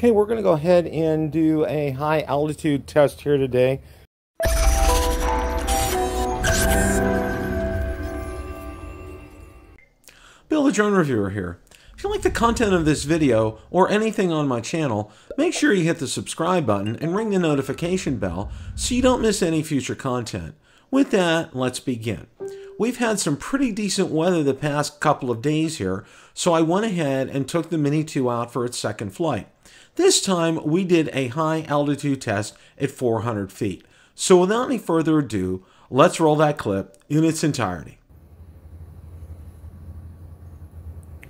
Okay, we're going to go ahead and do a high altitude test here today. Bill the Drone Reviewer here. If you like the content of this video or anything on my channel, make sure you hit the subscribe button and ring the notification bell so you don't miss any future content. With that, let's begin. We've had some pretty decent weather the past couple of days here, so I went ahead and took the Mini 2 out for its second flight. This time, we did a high altitude test at 400 feet. So without any further ado, let's roll that clip in its entirety.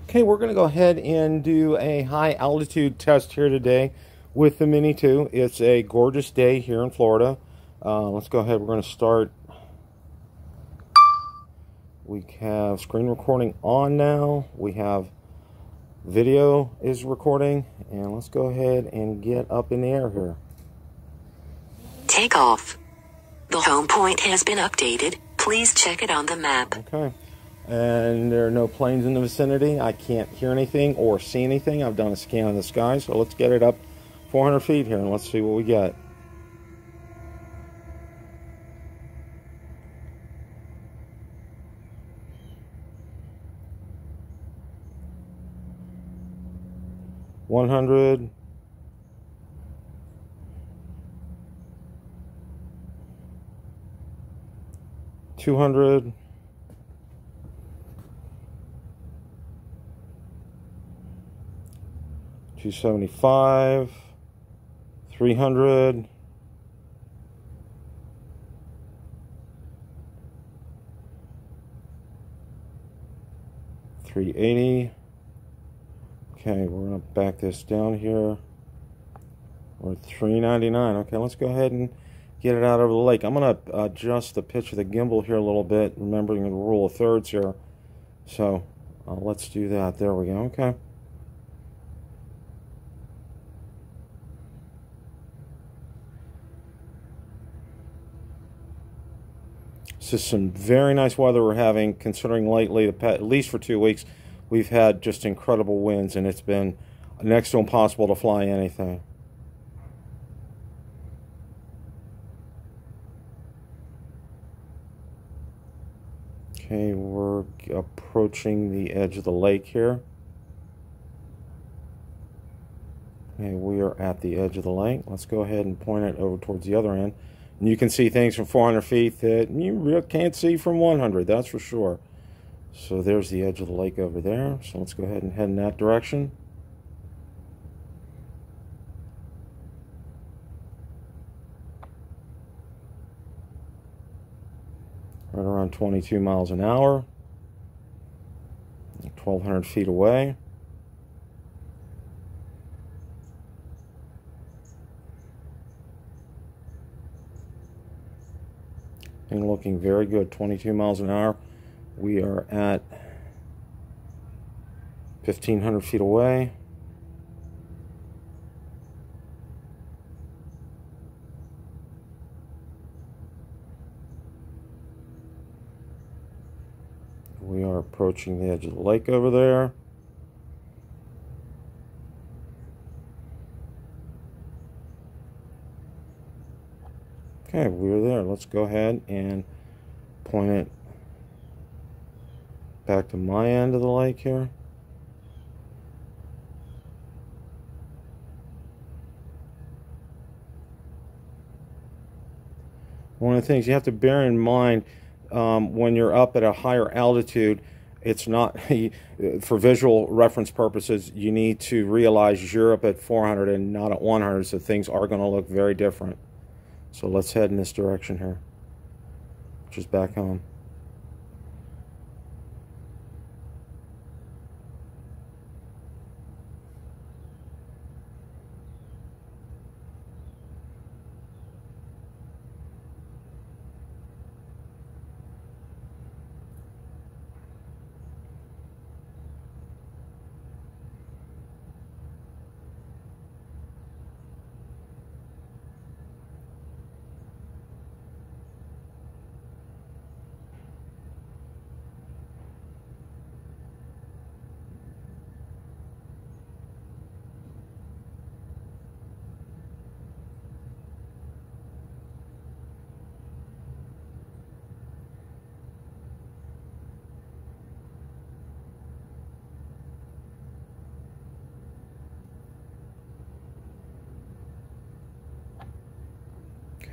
Okay, we're going to go ahead and do a high altitude test here today with the Mini 2. It's a gorgeous day here in Florida. Let's go ahead. We're going to start. We have screen recording on now. We have video is recording, and let's go ahead and get up in the air here. Take off. The home point has been updated. Please check it on the map. Okay. And there are no planes in the vicinity. I can't hear anything or see anything. I've done a scan of the sky, so let's get it up 400 feet here and let's see what we get. $100. 200. 275. 300. 380. Okay, we're going to back this down here. We're at 399. Okay, let's go ahead and get it out over the lake. I'm going to adjust the pitch of the gimbal here a little bit, remembering the rule of thirds here. So let's do that. There we go. Okay. This is some very nice weather we're having, considering lately, at least for 2 weeks, we've had just incredible winds, and it's been next to impossible to fly anything. Okay, we're approaching the edge of the lake here. Okay, we are at the edge of the lake. Let's go ahead and point it over towards the other end. And you can see things from 400 feet that you really can't see from 100, that's for sure. So there's the edge of the lake over there. So let's go ahead and head in that direction. Right around 22 miles an hour. 1,200 feet away. And looking very good, 22 miles an hour. We are at 1,500 feet away. We are approaching the edge of the lake over there. Okay, we're there. Let's go ahead and point it back to my end of the lake here. One of the things you have to bear in mind when you're up at a higher altitude, it's not, for visual reference purposes, you need to realize you're up at 400 and not at 100, so things are going to look very different. So let's head in this direction here, which is back home.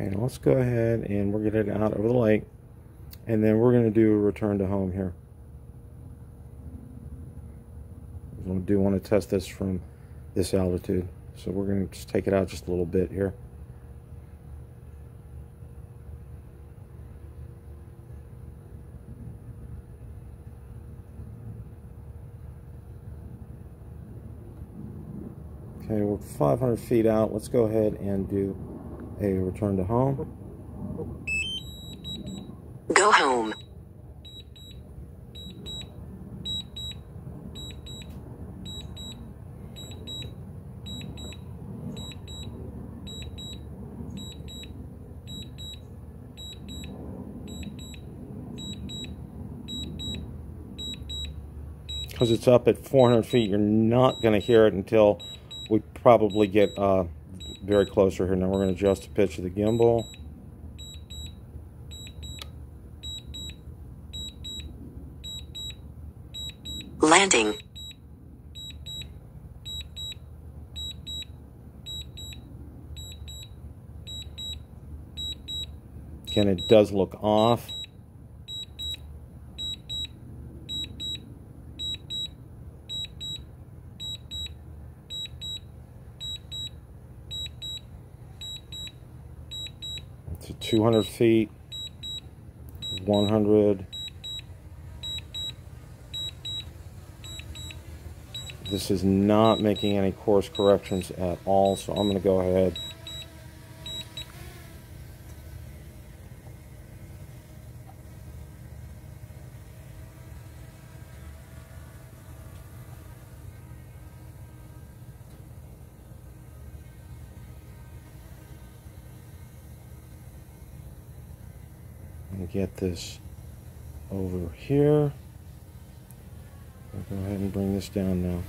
Okay, now let's go ahead and we're going to get it out over the lake, and then we're going to do a return to home here. We do want to test this from this altitude, so we're going to just take it out just a little bit here. Okay, we're 500 feet out. Let's go ahead and do a return to home. Go home. Because it's up at 400 feet, you're not going to hear it until we probably get very closer here. Now we're going to adjust the pitch of the gimbal. Landing. Again, it does look off. It's at 200 feet, 100. This is not making any course corrections at all, so I'm going to go ahead and get this over here. I'll go ahead and bring this down now.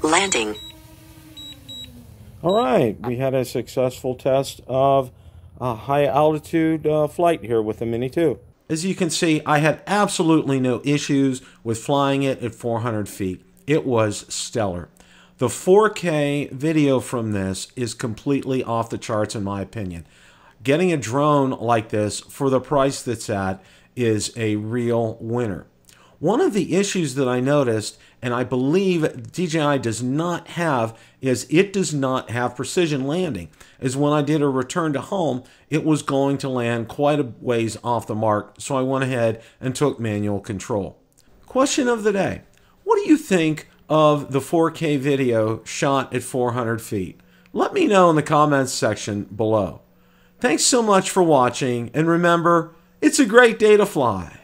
Landing. All right, we had a successful test of a high altitude flight here with the Mini 2. As you can see, I had absolutely no issues with flying it at 400 feet. It was stellar. The 4K video from this is completely off the charts in my opinion. Getting a drone like this for the price that's at is a real winner. One of the issues that I noticed, and I believe DJI does not have, is it does not have precision landing. Is when I did a return to home, it was going to land quite a ways off the mark, so I went ahead and took manual control. Question of the day. What do you think of the 4K video shot at 400 feet? Let me know in the comments section below. Thanks so much for watching, and remember, it's a great day to fly.